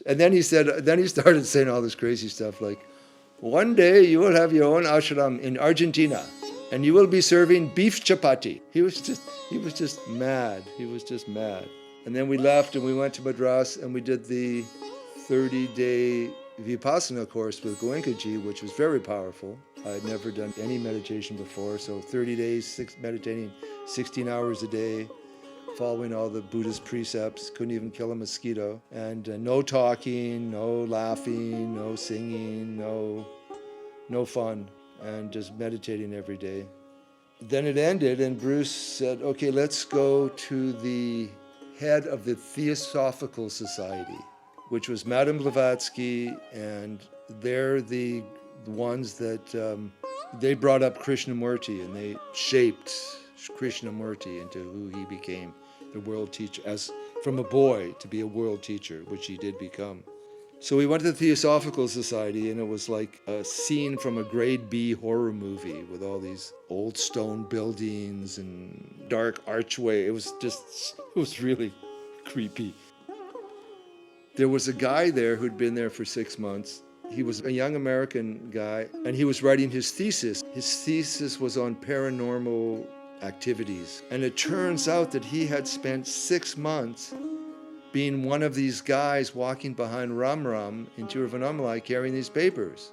much. And then he started saying all this crazy stuff like, one day you will have your own ashram in Argentina and you will be serving beef chapati. He was just mad. He was just mad. And then we left and we went to Madras and we did the 30-day Vipassana course with Goenkaji, which was very powerful. I'd never done any meditation before, so 30 days meditating 16 hours a day, following all the Buddhist precepts, couldn't even kill a mosquito, and no talking, no laughing, no singing, no fun, and just meditating every day. Then it ended and Bruce said, okay, let's go to the head of the Theosophical Society, which was Madame Blavatsky, and they're the ones that they brought up Krishnamurti, and they shaped Krishnamurti into who he became, the world teacher, as from a boy to be a world teacher, which he did become. So we went to the Theosophical Society, and it was like a scene from a grade B horror movie with all these old stone buildings and dark archway. It was really creepy. There was a guy there who'd been there for 6 months. He was a young American guy, and he was writing his thesis. His thesis was on paranormal activities. And it turns out that he had spent 6 months being one of these guys walking behind Ram Ram in Tiruvannamalai carrying these papers.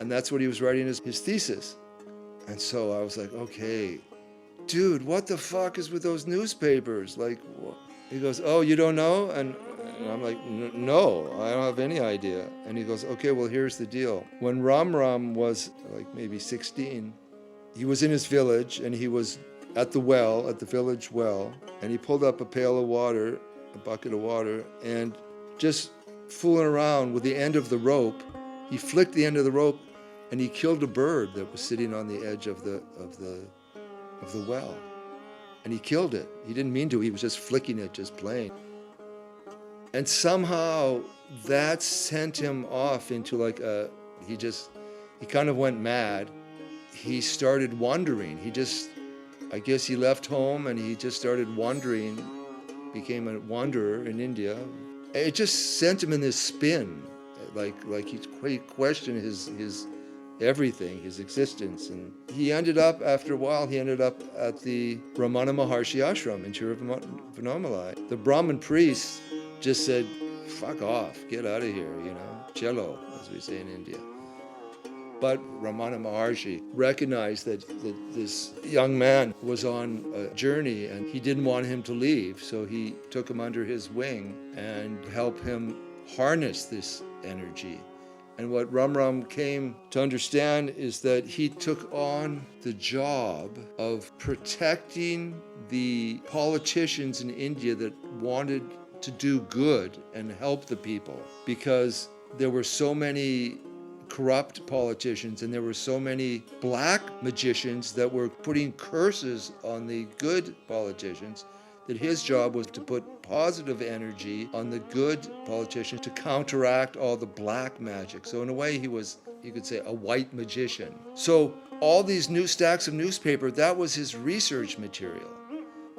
And that's what he was writing his thesis. And so I was like, okay, dude, what the fuck is with those newspapers? Like, what? He goes, oh, you don't know? And I'm like, no, I don't have any idea. And he goes, okay, well, here's the deal. When Ram Ram was like maybe 16, he was in his village and he was at the well, at the village well, and he pulled up a pail of water, a bucket of water, and just fooling around with the end of the rope, he flicked the end of the rope and he killed a bird that was sitting on the edge of the well. And he killed it. He didn't mean to, he was just flicking it, just playing. And somehow that sent him off into like he kind of went mad. He started wandering. I guess he left home and he just started wandering, became a wanderer in India. It just sent him in this spin, like he questioned his everything, his existence. And he ended up, after a while, at the Ramana Maharshi ashram in Tiruvannamalai. The Brahmin priest just said, fuck off, get out of here, cello, as we say in India. But Ramana Maharshi recognized that this young man was on a journey and he didn't want him to leave, so he took him under his wing and helped him harness this energy. And what Ram Ram came to understand is that he took on the job of protecting the politicians in India that wanted to do good and help the people, because there were so many corrupt politicians and there were so many black magicians that were putting curses on the good politicians, that his job was to put positive energy on the good politicians to counteract all the black magic. So in a way, he was, you could say, a white magician. So all these new stacks of newspaper, that was his research material.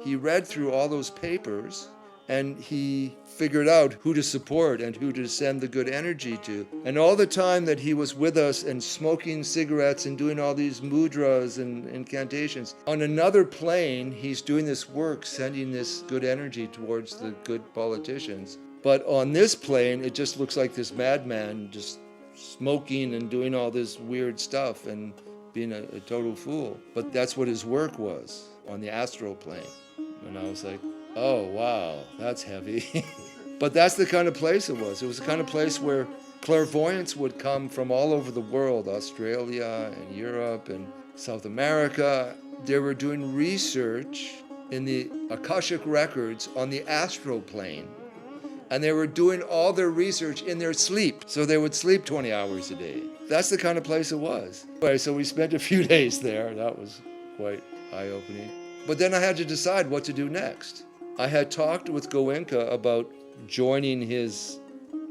He read through all those papers and he figured out who to support and who to send the good energy to. And all the time that he was with us and smoking cigarettes and doing all these mudras and incantations, on another plane, he's doing this work, sending this good energy towards the good politicians. But on this plane, it just looks like this madman just smoking and doing all this weird stuff and being a total fool. But that's what his work was on the astral plane. And I was like, oh, wow, that's heavy. But that's the kind of place it was. It was the kind of place where clairvoyants would come from all over the world, Australia and Europe and South America. They were doing research in the Akashic records on the astral plane. And they were doing all their research in their sleep. So they would sleep 20 hours a day. That's the kind of place it was. Anyway, so we spent a few days there. That was quite eye-opening. But then I had to decide what to do next. I had talked with Goenka about joining his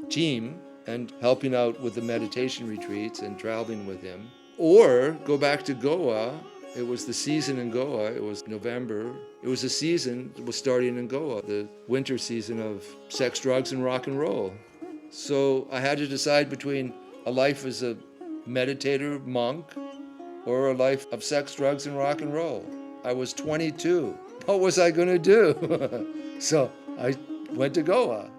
team and helping out with the meditation retreats and traveling with him, or go back to Goa. It was the season in Goa. It was November. It was a season that was starting in Goa, the winter season of sex, drugs, and rock and roll. So I had to decide between a life as a meditator, monk, or a life of sex, drugs, and rock and roll. I was 22. What was I going to do? So I went to Goa.